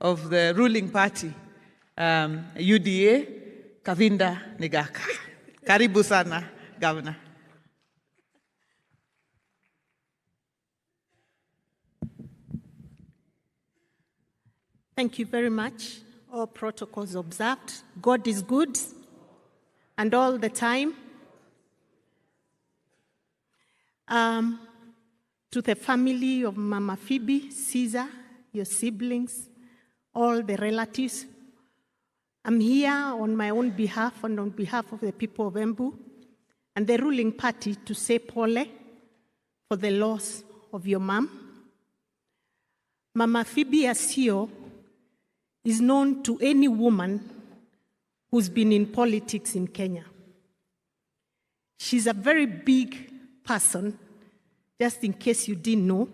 of the ruling party, UDA, Kavinda Nigaka. Karibu sana, Governor. Thank you very much. All protocols observed. God is good, and all the time. To the family of Mama Phoebe, Caesar, your siblings, all the relatives, I'm here on my own behalf and on behalf of the people of Embu and the ruling party to say pole for the loss of your mom. Mama Phoebe Asio is known to any woman who's been in politics in Kenya. She's a very big person, just in case you didn't know,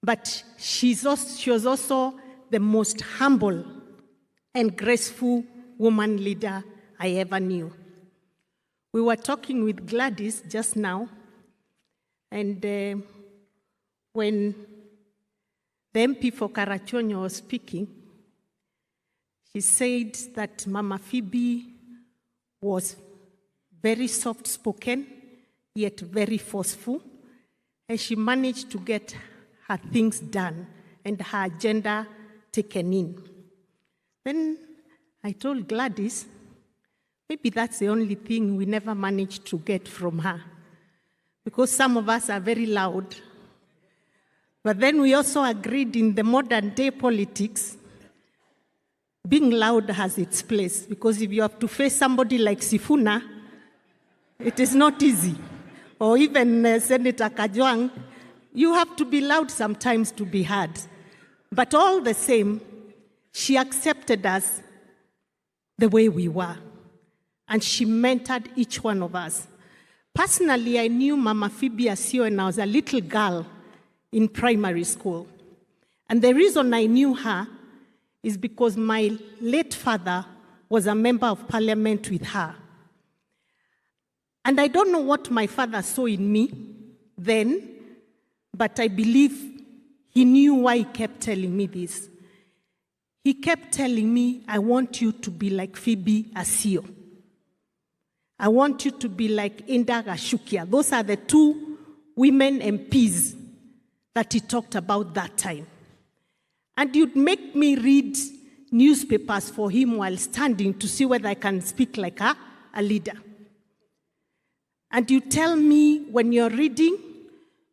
but she was also the most humble and graceful woman leader I ever knew. We were talking with Gladys just now, and when the MP for Karachuonyo was speaking, she said that Mama Phoebe was very soft-spoken, yet very forceful, and she managed to get her things done and her agenda taken in. Then I told Gladys, maybe that's the only thing we never managed to get from her, because some of us are very loud. But then we also agreed in the modern day politics, being loud has its place, because if you have to face somebody like Sifuna, it is not easy. Or even Senator Kajwang, you have to be loud sometimes to be heard. But all the same, she accepted us the way we were, and she mentored each one of us. Personally, I knew Mama Phoebe Asio when I was a little girl in primary school. And the reason I knew her is because my late father was a member of parliament with her. And I don't know what my father saw in me then, but I believe he knew why he kept telling me this. He kept telling me, I want you to be like Phoebe Asio. I want you to be like Inda Gashukia. Those are the two women MPs that he talked about that time. And you'd make me read newspapers for him while standing to see whether I can speak like a leader. And you tell me when you're reading,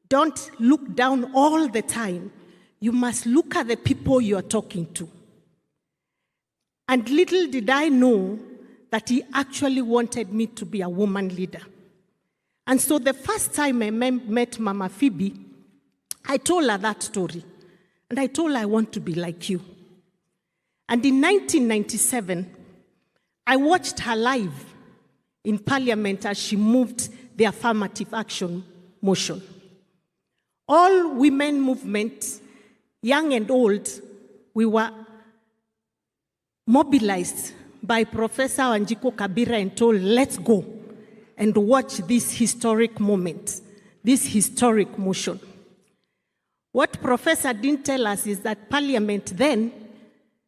don't look down all the time. You must look at the people you're talking to. And little did I know that he actually wanted me to be a woman leader. And so the first time I met Mama Phoebe, I told her that story. And I told her, I want to be like you. And in 1997, I watched her live in Parliament as she moved the affirmative action motion. All women movement, young and old, we were mobilized by Professor Wanjiku Kabira and told, let's go and watch this historic moment, this historic motion. What Professor didn't tell us is that Parliament then,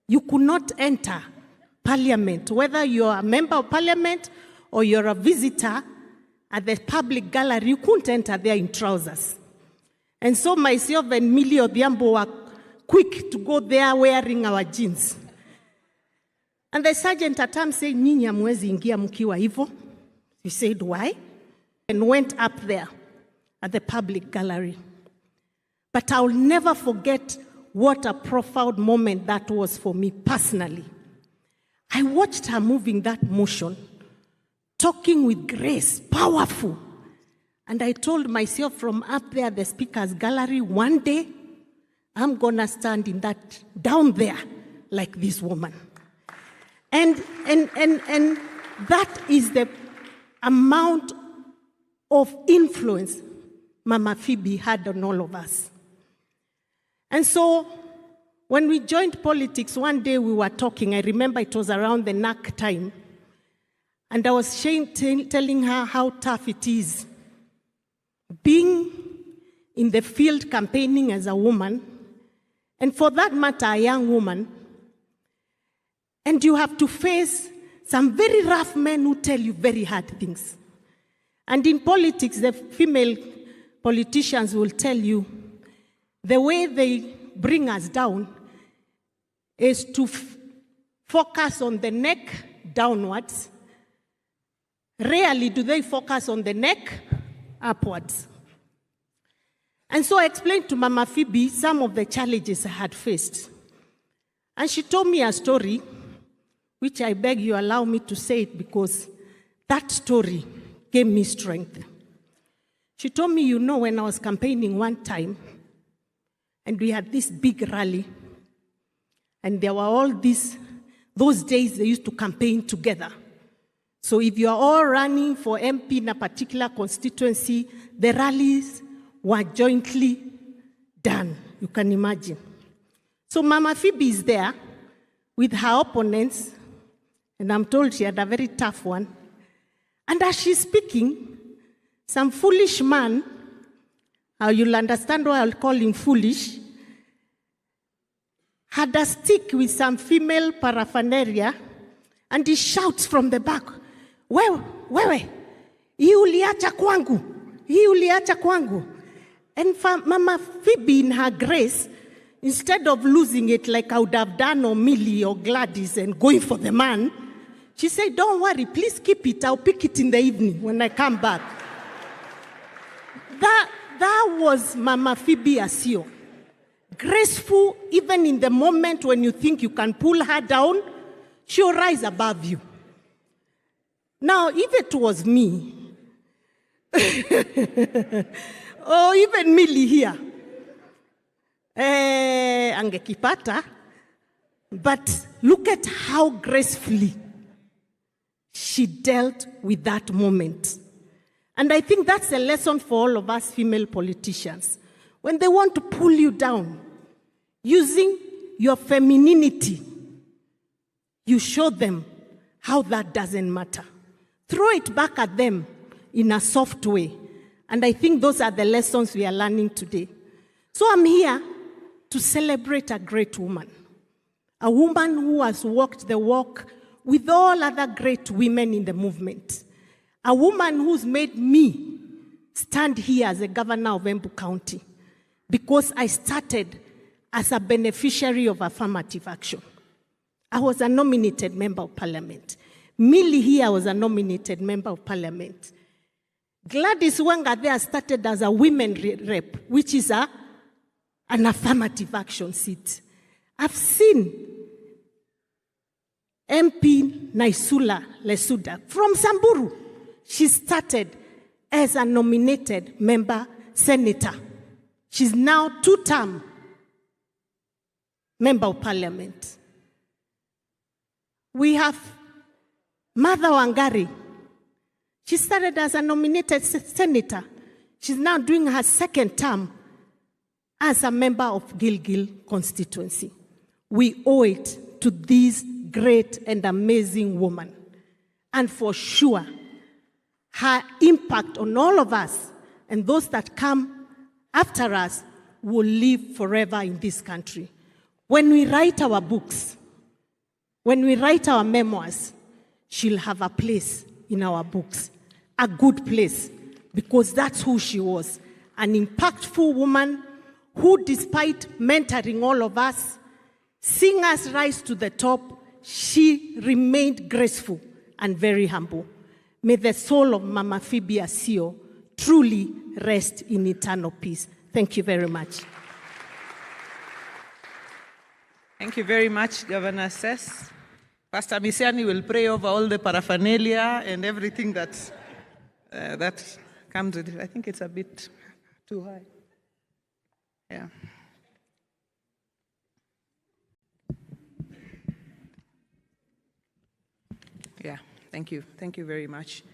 you could not enter Parliament, whether you're a member of Parliament or you're a visitor at the public gallery, you couldn't enter there in trousers. And so myself and Millie Odhiambo were quick to go there wearing our jeans. And the sergeant at times said, Nyinyi hamwezi ingia mkiwa hivyo. We said, why? And went up there at the public gallery. But I'll never forget what a profound moment that was for me personally. I watched her moving that motion, talking with grace, powerful. And I told myself from up there, the speaker's gallery, one day, I'm gonna stand in that, down there, like this woman. And that is the amount of influence Mama Phoebe had on all of us. And so, when we joined politics, one day we were talking, I remember it was around the NAC time, and I was telling her how tough it is being in the field campaigning as a woman and for that matter, a young woman, and you have to face some very rough men who tell you very hard things. And in politics, the female politicians will tell you the way they bring us down is to focus on the neck downwards. Rarely do they focus on the neck upwards. And so I explained to Mama Phoebe some of the challenges I had faced. And she told me a story, which I beg you allow me to say it because that story gave me strength. She told me, you know, when I was campaigning one time, and we had this big rally, and there were all those days they used to campaign together. So if you are all running for MP in a particular constituency, the rallies were jointly done, you can imagine. So Mama Phoebe is there with her opponents, and I'm told she had a very tough one. And as she's speaking, some foolish man, you'll understand why I'll call him foolish, had a stick with some female paraphernalia, and he shouts from the back, wewe, hii uliacha kwangu. And Mama Phoebe, in her grace, instead of losing it like I would have done, or Millie or Gladys, and going for the man, she said, don't worry, please keep it. I'll pick it in the evening when I come back. That was Mama Phoebe Asio. Graceful, even in the moment when you think you can pull her down, she'll rise above you. Now, if it was me, or even Millie here, angekipata, but look at how gracefully she dealt with that moment. And I think that's a lesson for all of us female politicians. When they want to pull you down, using your femininity, you show them how that doesn't matter. Throw it back at them in a soft way. And I think those are the lessons we are learning today. So I'm here to celebrate a great woman. A woman who has walked the walk with all other great women in the movement. A woman who's made me stand here as a governor of Embu County because I started as a beneficiary of affirmative action. I was a nominated member of parliament. Millie here was a nominated member of parliament. Gladys Wanga there started as a women rep, which is an affirmative action seat. I've seen MP Naisula Lesuda from Samburu. She started as a nominated member senator. She's now two-term member of parliament. We have Mother Wangari. She started as a nominated senator. She's now doing her second term as a member of Gilgil constituency. We owe it to this great and amazing woman. And for sure, her impact on all of us and those that come after us will live forever in this country. When we write our books, when we write our memoirs, she'll have a place in our books, a good place, because that's who she was, an impactful woman who, despite mentoring all of us, seeing us rise to the top, she remained graceful and very humble. May the soul of Mama Phoebe Asio truly rest in eternal peace. Thank you very much. Thank you very much, Governor Sess. Pastor Misiani will pray over all the paraphernalia and everything that comes with it. I think it's a bit too high. Yeah. Yeah, thank you. Thank you very much.